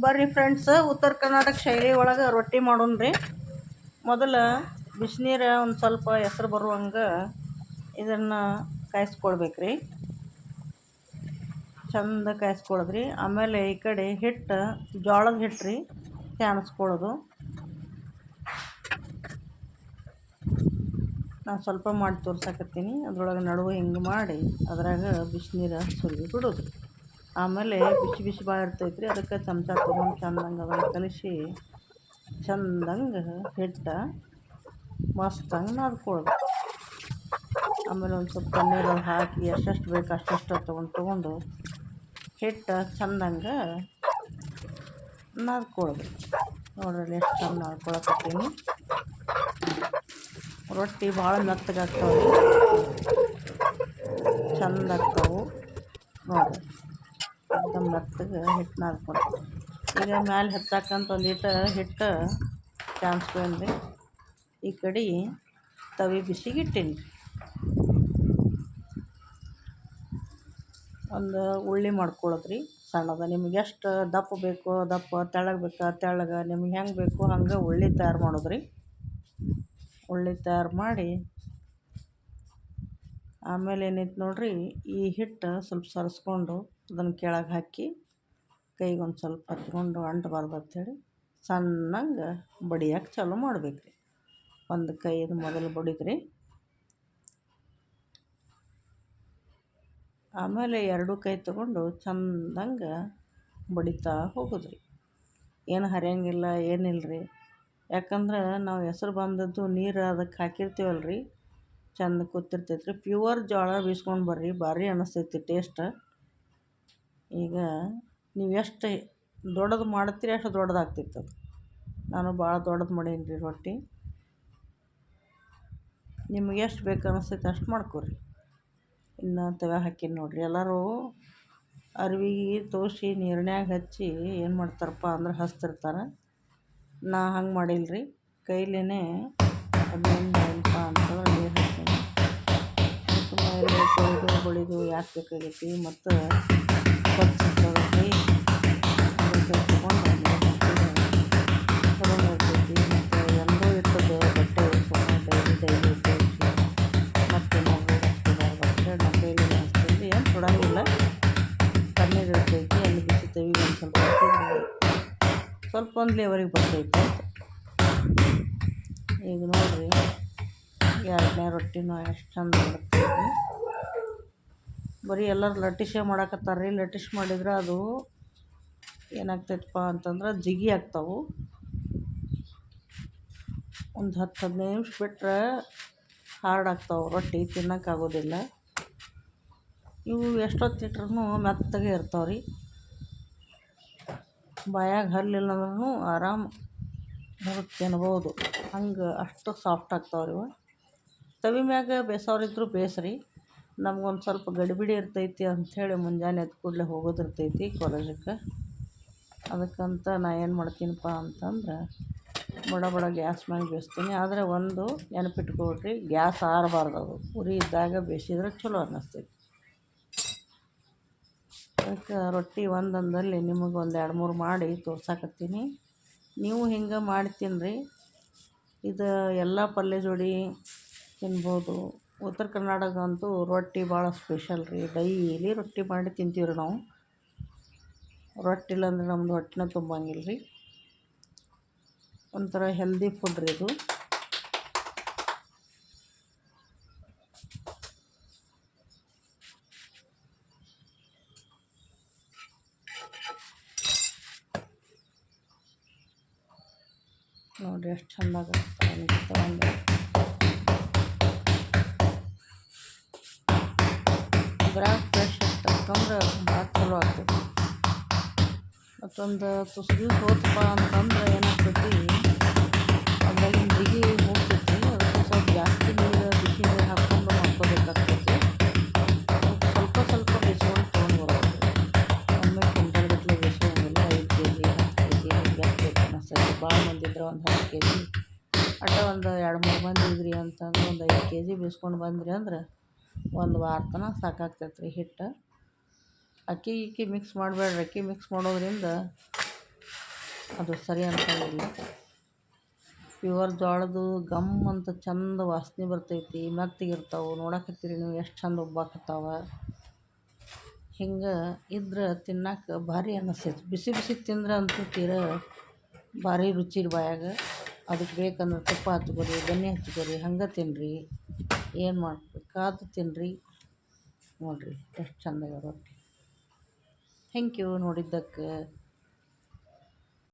ಬರ್ರಿ ಫ್ರೆಂಡ್ಸ್, ಉತ್ತರ ಕರ್ನಾಟಕ ಶೈಲಿ ಒಳಗೆ ರೊಟ್ಟಿ ಮಾಡೋಣ್ರಿ. ಮೊದಲು ಬಿಸಿನೀರು ಒಂದು ಸ್ವಲ್ಪ ಹೆಸರು ಬರುವಂಗೆ ಇದನ್ನು ಕಾಯಿಸ್ಕೊಳ್ಬೇಕ್ರಿ. ಚಂದ ಕಾಯಿಸ್ಕೊಳದ್ರಿ. ಆಮೇಲೆ ಈ ಕಡೆ ಹಿಟ್ಟು, ಜೋಳದ ಹಿಟ್ಟು ರೀ, ಕ್ಯಾಣಿಸ್ಕೊಳ್ಳೋದು. ನಾನು ಸ್ವಲ್ಪ ಮಾಡಿ ತೋರ್ಸಕತ್ತೀನಿ. ಅದ್ರೊಳಗೆ ನಡುವೆ ಹಿಂಗೆ ಮಾಡಿ ಅದ್ರಾಗ ಬಿಸಿನೀರು ಸುರಿದು ಬಿಡೋದು. ಆಮೇಲೆ ಬಿಸಿ ಬಿಸಿ ಭಾಳ ಇರ್ತೈತ್ರಿ, ಅದಕ್ಕೆ ಚಮಚ ತೊಗೊಂಡು ಚಂದಂಗೆ ಅದನ್ನು ಕಲಿಸಿ ಚಂದಂಗೆ ಹಿಟ್ಟು ಮಸ್ತಂಗೆ ನಾದ್ಕೊಳ್ಳೋದು. ಆಮೇಲೆ ಒಂದು ಸ್ವಲ್ಪ ಪನ್ನೀರು ಹಾಕಿ ಎಷ್ಟೆಷ್ಟು ಬೇಕು ಅಷ್ಟೆಷ್ಟು ತೊಗೊಂಡು ಹಿಟ್ಟು ಚಂದಂಗೆ ನಾದ್ಕೊಳ್ಳೋದು. ನೋಡ್ರಿ ಎಷ್ಟು ಚಂದ ನಾದ್ಕೊಳಕತ್ತೀನಿ. ರೊಟ್ಟಿ ಭಾಳ ಮೆತ್ತಗಾಗ್ತಾವೆ, ಚಂದ ಆಗ್ತಾವೆ ನೋಡಿರಿ. एकदम ಮೆತ್ತಗೆ ಹಿಟ್ಟು ನಾದ್ಕೊಂಡು ಈಗ ಮ್ಯಾಲೆ ಹಚ್ಚಾಕಂತ ಒಂದು ಹಿಟ್ಟು ಚಾನ್ಸ್ಕೊಂಡ್ರಿ. ಈ ಕಡೆ ತವಿ ಬಿಸಿಗೆ ಇಟ್ಟೀನಿ. ಒಂದು ಉಳ್ಳಿ ಮಾಡ್ಕೊಳ್ಳೋದ್ರಿ ಸಣ್ಣದ. ನಿಮ್ಗೆ ಎಷ್ಟು ದಪ್ಪ ಬೇಕೋ ದಪ್ಪ, ತೆಳ್ಳಗೆ ಬೇಕಾ ತೆಳ್ಳಗೆ, ನಿಮ್ಗೆ ಹೆಂಗೆ ಬೇಕೋ ಹಂಗೆ ಉಳ್ಳಿ ತಯಾರು ಮಾಡೋದ್ರಿ. ಉಳ್ಳಿ ತಯಾರು ಮಾಡಿ ಆಮೇಲೆ ಏನೈತೆ ನೋಡ್ರಿ, ಈ ಹಿಟ್ಟು ಸ್ವಲ್ಪ ಸರಿಸ್ಕೊಂಡು ಅದನ್ನು ಕೆಳಗೆ ಹಾಕಿ ಕೈಗೆ ಒಂದು ಸ್ವಲ್ಪ ಹಚ್ಕೊಂಡು ಅಂಟಬಾರ್ದು ಅಂಥೇಳಿ ಸಣ್ಣಂಗೆ ಬಡಿಯೋಕೆ ಚಾಲೂ ಮಾಡ್ಬೇಕ್ರಿ. ಒಂದು ಕೈದು ಮೊದಲು ಬಡಿದ್ರಿ, ಆಮೇಲೆ ಎರಡೂ ಕೈ ತೊಗೊಂಡು ಚಂದಂಗೆ ಬಡಿತಾ ಹೋಗೋದ್ರಿ. ಏನು ಹರಿಯಂಗಿಲ್ಲ, ಏನಿಲ್ಲರಿ. ಯಾಕಂದ್ರೆ ನಾವು ಹೆಸರು ಬಂದದ್ದು ನೀರು ಅದಕ್ಕೆ ಹಾಕಿರ್ತೀವಲ್ರಿ, ಚಂದ ಕೂತಿರ್ತೈತ್ರಿ. ಪ್ಯೂವರ್ ಜೋಳ ಬೀಸ್ಕೊಂಡು ಬರ್ರಿ, ಭಾರಿ ಅನ್ನಿಸ್ತೈತಿ ಟೇಸ್ಟ್. ಈಗ ನೀವು ಎಷ್ಟು ದೊಡ್ಡದು ಮಾಡ್ತೀರಿ ಅಷ್ಟು ದೊಡ್ಡದಾಗ್ತೈತೆ ಅದು. ನಾನು ಭಾಳ ದೊಡ್ಡದು ಮಾಡೀನಿ ರೀ ರೊಟ್ಟಿ. ನಿಮ್ಗೆ ಎಷ್ಟು ಬೇಕು ಅನ್ನಿಸ್ತೈತೆ ಅಷ್ಟು ಮಾಡ್ಕೊರಿ. ಇನ್ನು ತವ ಹಾಕೀನಿ ನೋಡಿರಿ. ಎಲ್ಲರೂ ಅರ್ವಿಗೆ ತೋಸಿ ನೀರಿನ್ಯಾಗ ಹಚ್ಚಿ ಏನು ಮಾಡ್ತಾರಪ್ಪ ಅಂದ್ರೆ ಹಚ್ತಿರ್ತಾರೆ. ನಾ ಹಂಗೆ ಮಾಡಿಲ್ರಿ, ಕೈಲೇ ಅದನ್ನೇನು ಏನಪ್ಪ ಅಂತಂದ್ರೆ ನೀರು ಹಾಕ್ತೀನಿ. ಸುಮ್ಮನೆ ಬಳಿದು ಯಾಕೆ ಬೇಕಾಗೈತಿ, ಮತ್ತು ಕೊಚ್ಚಿರ್ತೈತಿ ಅದಕ್ಕೆ ತೊಗೊಂಡು ನೀರು ಹಾಕಿ ಇರ್ತೈತಿ. ಮತ್ತು ಎಲ್ಲರೂ ಇರ್ತದೆ ಬಟ್ಟೆ ಡೈಲಿ ಉಪಯೋಗಿಸಿ ಮತ್ತು ನಾವು ಬಟ್ಟೆ ನಮ್ಮ ಕೈಲಿ ಹಚ್ತೀವಿ. ಏನು ಸುಡಂಗಿಲ್ಲ, ತಣ್ಣೀರು ಇರ್ತೈತಿ. ಅಲ್ಲಿ ಬಿಸಿ ತವಿಗೆ ಒಂದು ಸ್ವಲ್ಪ ಹಾಕಿದ್ರೆ ಸ್ವಲ್ಪ ಒಂದು ಲೇವರಿಗೆ ಬರ್ತೈತೆ. ಈಗ ನೋಡಿರಿ, ಎರಡನೇ ರೊಟ್ಟಿನೂ ಎಷ್ಟು ಚಂದ ಮಾಡ್ತೀವಿ. ಬರೀ ಎಲ್ಲರೂ ಲಟ್ಟಿಸೇ ಮಾಡಾಕತ್ತಾರೆ ರೀ. ಲಟ್ಟಿಸ್ ಮಾಡಿದ್ರೆ ಅದು ಏನಾಗ್ತೈತಪ್ಪ ಅಂತಂದ್ರೆ ಜಿಗಿ ಆಗ್ತಾವೆ. ಒಂದು 10-15 ನಿಮಿಷ ಬಿಟ್ಟರೆ ಹಾರ್ಡ್ ಆಗ್ತಾವೆ ರೊಟ್ಟಿ, ತಿನ್ನೋಕ್ಕಾಗೋದಿಲ್ಲ. ಇವು ಎಷ್ಟೊತ್ತಿಟ್ರೂ ಮೆತ್ತಗೆ ಇರ್ತಾವೆ ರೀ. ಬಾಯಾಗ ಹಲ್ಲಿಲ್ಲ ಅಂದ್ರೂ ಆರಾಮ್ ಮುರಿದು ತಿನ್ಬೋದು, ಹಂಗೆ ಅಷ್ಟು ಸಾಫ್ಟ್ ಆಗ್ತಾವೆ ರೀ. ತವಿ ಮ್ಯಾಗ ಬೇಸವ್ರಿದ್ರು ಬೇಸ್ರಿ. ನಮ್ಗೊಂದು ಸ್ವಲ್ಪ ಗಡಿಬಿಡಿ ಇರ್ತೈತಿ ಅಂಥೇಳಿ ಮುಂಜಾನೆ ಎದ್ದು ಕೂಡಲೇ ಹೋಗೋದಿರ್ತೈತಿ ಕಾಲೇಜಕ್ಕೆ. ಅದಕ್ಕಂತ ನಾ ಏನು ಮಾಡ್ತೀನಪ್ಪ ಅಂತಂದ್ರೆ ಬಡ ಗ್ಯಾಸ್ ಮ್ಯಾಗ ಬೇಯಿಸ್ತೀನಿ. ಆದರೆ ಒಂದು ನೆನಪಿಟ್ಕೊಳ್ರಿ, ಗ್ಯಾಸ್ ಆರಬಾರ್ದು, ಅದು ಉರಿ ಇದ್ದಾಗ ಬೇಯಿಸಿದ್ರೆ ಚಲೋ ಅನ್ನಿಸ್ತೈತಿ. ಅದಕ್ಕೆ ರೊಟ್ಟಿ ಒಂದೊಂದಲ್ಲಿ ನಿಮಗೆ ಒಂದು 2-3 ಮಾಡಿ ತೋರ್ಸಾಕತ್ತೀನಿ. ನೀವು ಹಿಂಗೆ ಮಾಡಿ ತಿನ್ನಿರಿ. ಇದು ಎಲ್ಲ ಪಲ್ಯ ಜೋಡಿ ತಿನ್ಬೋದು. ಉತ್ತರ ಕರ್ನಾಟಕ ಅಂತೂ ರೊಟ್ಟಿ ಭಾಳ ಸ್ಪೆಷಲ್ ರೀ. ಡೈಲಿ ರೊಟ್ಟಿ ಮಾಡಿ ತಿಂತೀವಿ ರೀ ನಾವು. ರೊಟ್ಟಿ ಇಲ್ಲಾಂದ್ರೆ ನಮ್ಮದು ಹೊಟ್ಟೆನ ತುಂಬಂಗಿಲ್ಲ ರೀ. ಒಂಥರ ಹೆಲ್ದಿ ಫುಡ್ ರೀ ಇದು. ನೋಡಿರಿ ಎಷ್ಟು ಚೆಂದಾಗುತ್ತೆ ಒಂದು ಇದ್ರಾಗ ಫ್ರೆಶ್ ಇರ್ತಕ್ಕಂದ್ರೆ ಭಾಳ ಚಲೋ ಆಗ್ತೈತಿ. ಮತ್ತೊಂದು ತುಸು ಹೋತಪ್ಪ ಅಂತಂದ್ರೆ ಏನಾಗ್ತೈತಿ, ಅದ್ರಾಗಿನ ಜಿಗಿ ಹೋಗ್ತೈತಿ. ಅದಕ್ಕೆ ಸ್ವಲ್ಪ ಜಾಸ್ತಿ ನೀರು, ಬಿಸಿ ನೀರು ಹಾಕ್ಕೊಂಡು ಮಾಡ್ಕೋಬೇಕಾಗ್ತೈತಿ. ಸ್ವಲ್ಪ ಸ್ವಲ್ಪ ಬೇಯಿಸ್ಕೊಂಡು ತೊಗೊಂಡು ಬರೋದು. ಒಮ್ಮೆ ಕ್ವಿಂಟಲ್ಗಟ್ಟಲೆ ಬೇಯಿಸೋಂಗಿಲ್ಲ. 5 kg 10 kg ಹಿಂಗೆ ಬೇಕು ಅನ್ನಿಸ್ತೈತಿ. ಭಾಳ ಮಂದಿ ಇದ್ರೆ ಒಂದು 10 kg, ಅಟ ಒಂದು 2-3 ಮಂದಿ ಇದ್ರಿ ಅಂತಂದ್ರೆ ಒಂದು 5 kg ಬೇಯಿಸ್ಕೊಂಡು ಬಂದ್ರಿ ಅಂದ್ರೆ ಒಂದು ವಾರ ತನಕ ಸಾಕಾಗ್ತೈತೆ ರೀ ಹಿಟ್ಟು. ಅಕ್ಕಿ ಮಿಕ್ಸ್ ಮಾಡಬೇಡ್ರಿ. ಅಕ್ಕಿ ಮಿಕ್ಸ್ ಮಾಡೋದ್ರಿಂದ ಅದು ಸರಿ ಅನ್ಸಂಗಿಲ್ಲ. ಪ್ಯೂರ್ ಜೋಳದ್ದು ಗಮ್ ಅಂತ ಚಂದ ವಾಸನೆ ಬರ್ತೈತಿ, ಮೆತ್ತಗಿರ್ತಾವೆ. ನೋಡಕತ್ತೀರಿ ನೀವು ಎಷ್ಟು ಚಂದ ಉಬ್ಬಾಕತ್ತಾವ. ಹಿಂಗೆ ಇದ್ರೆ ತಿನ್ನಕ್ಕೆ ಭಾರಿ ಅನ್ನಿಸ್ತೈತಿ. ಬಿಸಿ ಬಿಸಿ ತಿಂದ್ರೆ ಅಂತೂ ತೀರಾ ಭಾರಿ ರುಚಿ ಬಾಯಾಗ. ಅದಕ್ಕೆ ಬೇಕಂದ್ರೆ ತುಪ್ಪ ಹಚ್ಕೊರಿ, ಬೆಣ್ಣೆ ಹಚ್ಕೊರಿ, ಹಂಗೆ ತಿನ್ನಿರಿ. ಏನು ಮಾಡಬೇಕಾದ್ರೂ ತಿನ್ನಿರಿ. ನೋಡಿರಿ ಎಷ್ಟು ಚಂದ ರೊಟ್ಟಿ. ಥ್ಯಾಂಕ್ ಯು ನೋಡಿದ್ದಕ್ಕೆ.